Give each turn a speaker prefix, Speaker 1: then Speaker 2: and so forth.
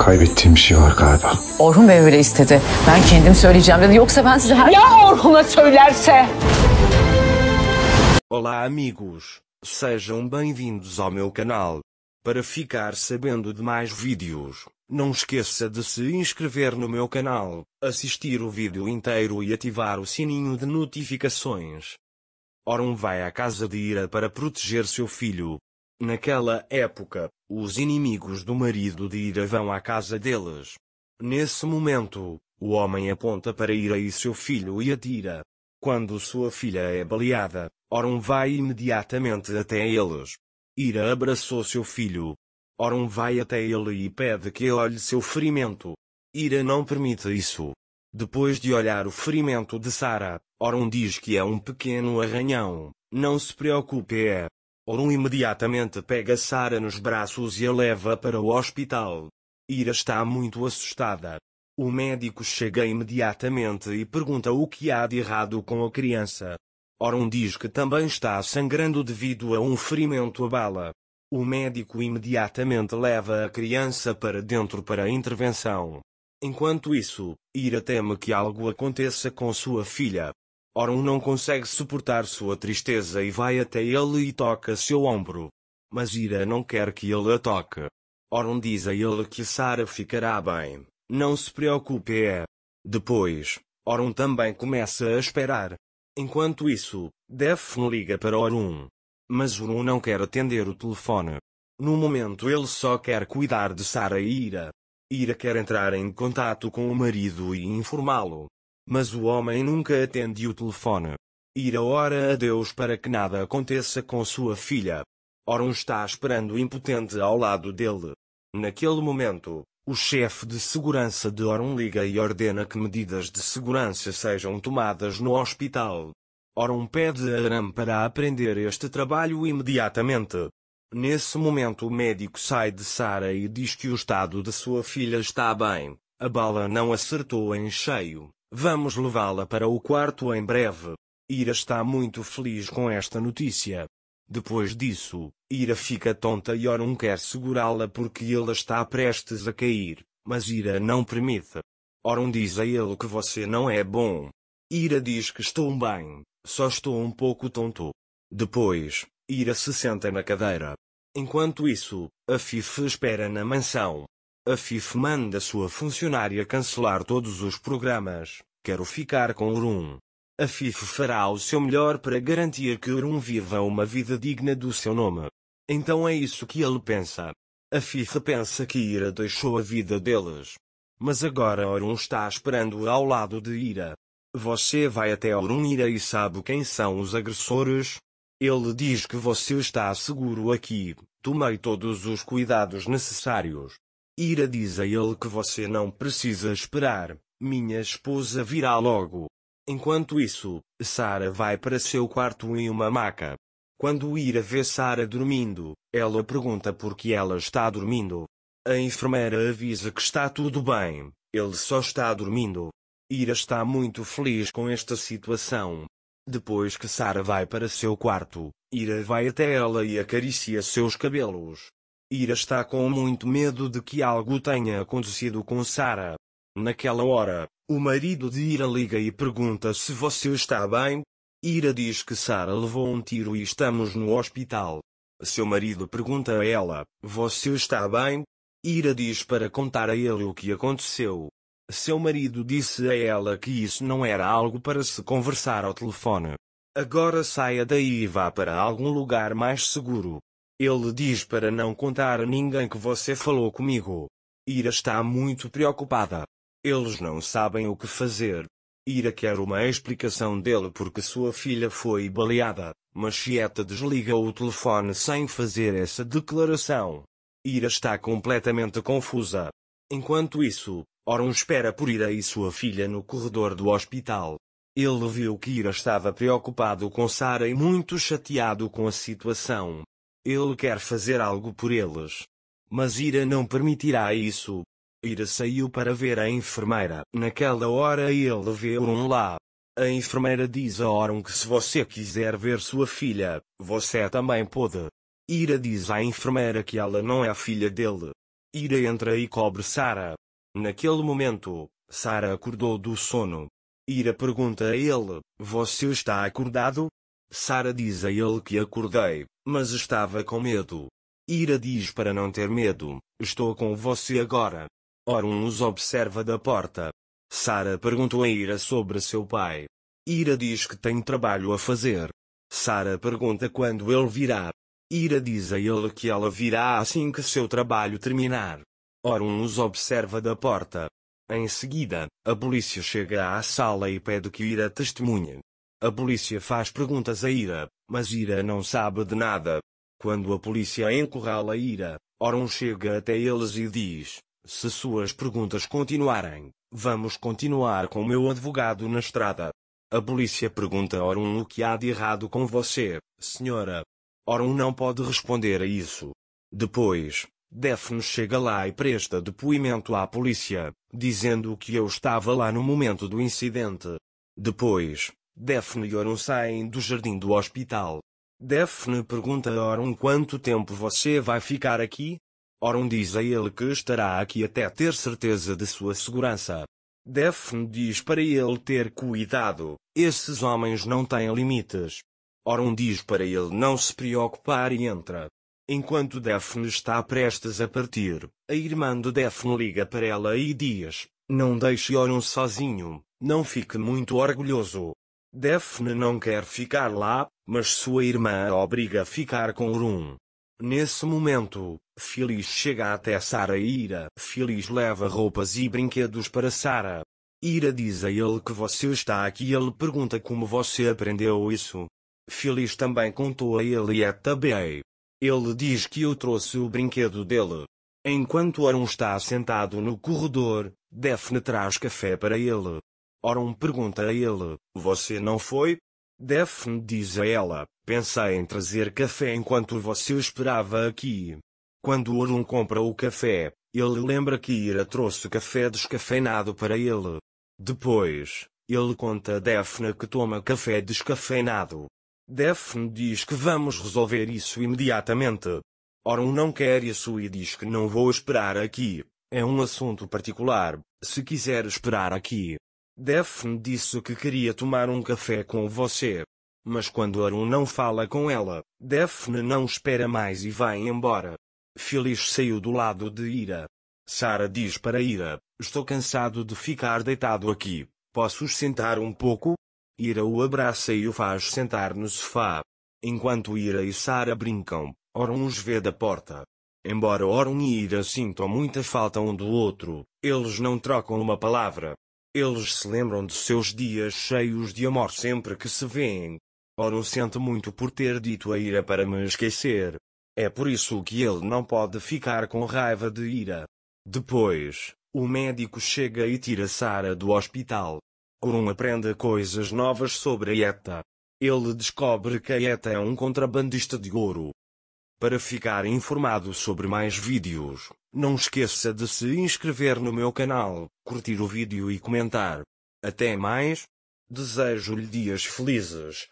Speaker 1: Kaybettiğim bir şey var galiba.
Speaker 2: Orhun Bey öyle istedi. Ben kendim söyleyeceğim dedi. Yoksa ben size
Speaker 3: Ya Orhun'a söylerse?
Speaker 4: Olá amigos, sejam bem-vindos ao meu canal. Para ficar sabendo de mais vídeos, não esqueça de se inscrever no meu canal, assistir o vídeo inteiro e ativar o sininho de notificações. Orhun vai à casa de Ira para proteger seu filho. Naquela época, os inimigos do marido de Ira vão à casa deles. Nesse momento, o homem aponta para Ira e seu filho e atira. Quando sua filha é baleada, Orhun vai imediatamente até eles. Ira abraçou seu filho. Orhun vai até ele e pede que olhe seu ferimento. Ira não permite isso. Depois de olhar o ferimento de Sarah, Orhun diz que é um pequeno arranhão. Não se preocupe, é. Orhun imediatamente pega Sarah nos braços e a leva para o hospital. Ira está muito assustada. O médico chega imediatamente e pergunta o que há de errado com a criança. Orhun diz que também está sangrando devido a um ferimento à bala. O médico imediatamente leva a criança para dentro para a intervenção. Enquanto isso, Ira teme que algo aconteça com sua filha. Orhun não consegue suportar sua tristeza e vai até ele e toca seu ombro. Mas Ira não quer que ele a toque. Orhun diz a ele que Sarah ficará bem. Não se preocupe, é. Depois, Orhun também começa a esperar. Enquanto isso, Daphne liga para Orhun. Mas Orhun não quer atender o telefone. No momento ele só quer cuidar de Sarah e Ira. Ira quer entrar em contato com o marido e informá-lo. Mas o homem nunca atende o telefone. Ira ora a Deus para que nada aconteça com sua filha. Orhun está esperando impotente ao lado dele. Naquele momento, o chefe de segurança de Orhun liga e ordena que medidas de segurança sejam tomadas no hospital. Orhun pede a Aram para aprender este trabalho imediatamente. Nesse momento o médico sai de Sarah e diz que o estado de sua filha está bem. A bala não acertou em cheio. Vamos levá-la para o quarto em breve. Ira está muito feliz com esta notícia. Depois disso, Ira fica tonta e Orhun quer segurá-la porque ele está prestes a cair, mas Ira não permite. Orhun diz a ele que você não é bom. Ira diz que estou bem, só estou um pouco tonto. Depois, Ira se senta na cadeira. Enquanto isso, Afif espera na mansão. Afif manda sua funcionária cancelar todos os programas. Quero ficar com Orhun. Afif fará o seu melhor para garantir que Orhun viva uma vida digna do seu nome. Então é isso que ele pensa. Afif pensa que Ira deixou a vida deles. Mas agora Orhun está esperando ao lado de Ira. Você vai até Orhun Ira e sabe quem são os agressores? Ele diz que você está seguro aqui. Tomei todos os cuidados necessários. Ira diz a ele que você não precisa esperar. Minha esposa virá logo. Enquanto isso, Sarah vai para seu quarto em uma maca. Quando Ira vê Sarah dormindo, ela pergunta por que ela está dormindo. A enfermeira avisa que está tudo bem, ele só está dormindo. Ira está muito feliz com esta situação. Depois que Sarah vai para seu quarto, Ira vai até ela e acaricia seus cabelos. Ira está com muito medo de que algo tenha acontecido com Sarah. Naquela hora, o marido de Ira liga e pergunta se você está bem. Ira diz que Sarah levou um tiro e estamos no hospital. Seu marido pergunta a ela, você está bem? Ira diz para contar a ele o que aconteceu. Seu marido disse a ela que isso não era algo para se conversar ao telefone. Agora saia daí e vá para algum lugar mais seguro. Ele diz para não contar a ninguém que você falou comigo. Ira está muito preocupada. Eles não sabem o que fazer. Ira quer uma explicação dele porque sua filha foi baleada, mas Chieta desliga o telefone sem fazer essa declaração. Ira está completamente confusa. Enquanto isso, Orhun espera por Ira e sua filha no corredor do hospital. Ele viu que Ira estava preocupado com Sarah e muito chateado com a situação. Ele quer fazer algo por eles. Mas Ira não permitirá isso. Ira saiu para ver a enfermeira. Naquela hora ele vê Orhun lá. A enfermeira diz a Orhun que se você quiser ver sua filha, você também pode. Ira diz à enfermeira que ela não é a filha dele. Ira entra e cobre Sara. Naquele momento, Sara acordou do sono. Ira pergunta a ele: você está acordado? Sara diz a ele que acordei, mas estava com medo. Ira diz para não ter medo: estou com você agora. Orun os observa da porta. Sara perguntou a Ira sobre seu pai. Ira diz que tem trabalho a fazer. Sara pergunta quando ele virá. Ira diz a ele que ela virá assim que seu trabalho terminar. Orun os observa da porta. Em seguida, a polícia chega à sala e pede que Ira testemunhe. A polícia faz perguntas a Ira, mas Ira não sabe de nada. Quando a polícia encurrala Ira, Orun chega até eles e diz: se suas perguntas continuarem, vamos continuar com meu advogado na estrada. A polícia pergunta a Orun o que há de errado com você, senhora. Orun não pode responder a isso. Depois, Daphne chega lá e presta depoimento à polícia, dizendo que eu estava lá no momento do incidente. Depois, Daphne e Orun saem do jardim do hospital. Daphne pergunta a Orun quanto tempo você vai ficar aqui? Orun diz a ele que estará aqui até ter certeza de sua segurança. Daphne diz para ele ter cuidado, esses homens não têm limites. Orun diz para ele não se preocupar e entra. Enquanto Daphne está prestes a partir, a irmã de Daphne liga para ela e diz: não deixe Orun sozinho, não fique muito orgulhoso. Daphne não quer ficar lá, mas sua irmã a obriga a ficar com Orun. Nesse momento, Phyllis chega até Sara e Ira. Phyllis leva roupas e brinquedos para Sara. Ira diz a ele que você está aqui e ele pergunta como você aprendeu isso. Phyllis também contou a ele e a também. Ele diz que eu trouxe o brinquedo dele. Enquanto Orun está sentado no corredor, Daphne traz café para ele. Orun pergunta a ele: você não foi? Daphne diz a ela: pensei em trazer café enquanto você esperava aqui. Quando Orun compra o café, ele lembra que Ira trouxe café descafeinado para ele. Depois, ele conta a Daphne que toma café descafeinado. Daphne diz que vamos resolver isso imediatamente. Orun não quer isso e diz que não vou esperar aqui. É um assunto particular, se quiser esperar aqui. Daphne disse que queria tomar um café com você. Mas quando Orun não fala com ela, Daphne não espera mais e vai embora. Phyllis saiu do lado de Ira. Sara diz para Ira: estou cansado de ficar deitado aqui, posso sentar um pouco? Ira o abraça e o faz sentar no sofá. Enquanto Ira e Sara brincam, Orun os vê da porta. Embora Orun e Ira sintam muita falta um do outro, eles não trocam uma palavra. Eles se lembram de seus dias cheios de amor sempre que se veem. Orun sente muito por ter dito a Ira para me esquecer. É por isso que ele não pode ficar com raiva de Ira. Depois, o médico chega e tira Sara do hospital. Orun aprende coisas novas sobre Eta. Ele descobre que Eta é um contrabandista de ouro. Para ficar informado sobre mais vídeos, não esqueça de se inscrever no meu canal, curtir o vídeo e comentar. Até mais. Desejo-lhe dias felizes.